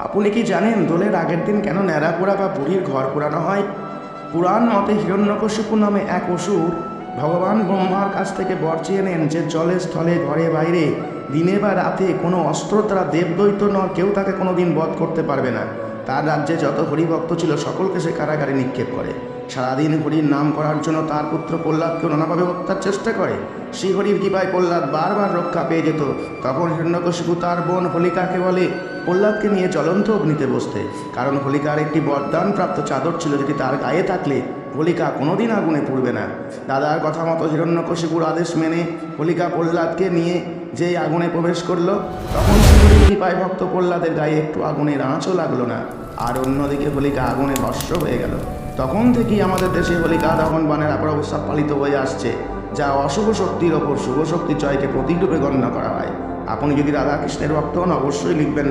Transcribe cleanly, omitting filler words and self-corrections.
আপনি কি জানেন দোলের আগের দিন কেন ন্যাড়া পোড়া বা বুড়ির ঘর পোড়ানো হয়? পুরাণ মতে হিরণ্যকশিপু নামে এক অসুর ভগবান ব্রহ্মার কাছ থেকে বর চেয়ে নেন যে জলে স্থলে ঘরে বাইরে দিনে বা রাতে কোনো অস্ত্র দ্বারা দেবদৈত্য কেউ তাকে কোনো দিন বধ করতে পারবে না। তার রাজ্যে যত হরিভক্ত ছিল সকলকে সে কারাগারে নিক্ষেপ করে। সারাদিন হরির নাম করার জন্য তার পুত্র প্রহ্লাদকে নানাভাবে হত্যার চেষ্টা করে। শ্রীহরির কৃপায় প্রহ্লাদ বারবার রক্ষা পেয়ে যেত। তখন হিরণ্যকশিপু তার বোন হোলিকাকে বলে প্রহ্লাদকে নিয়ে জ্বলন্ত অগ্নিতে বসতে, কারণ হোলিকার একটি বরদান প্রাপ্ত চাদর ছিল, যেটি তার গায়ে থাকলে হোলিকা কোনোদিন আগুনে পুড়বে না। দাদার কথা মতো হিরণ্যকশিপুর আদেশ মেনে হোলিকা প্রহ্লাদকে নিয়ে যেই আগুনে প্রবেশ করলো, তখন শ্রীহরির কৃপায় ভক্ত প্রহ্লাদের গায়ে একটু আগুনের আঁচও লাগলো না। আর অন্যদিকে হোলিকা আগুনে ভস্ম হয়ে গেল। তখন থেকেই আমাদের দেশে হোলিকা দহন বানের উৎসব পালিত হয়ে আসছে, যা অশুভ শক্তির ওপর শুভ শক্তি জয়কে প্রতীক রূপে গণ্য করা হয়। আপনি যদি রাধাকৃষ্ণের ভক্ত হন, অবশ্যই লিখবেন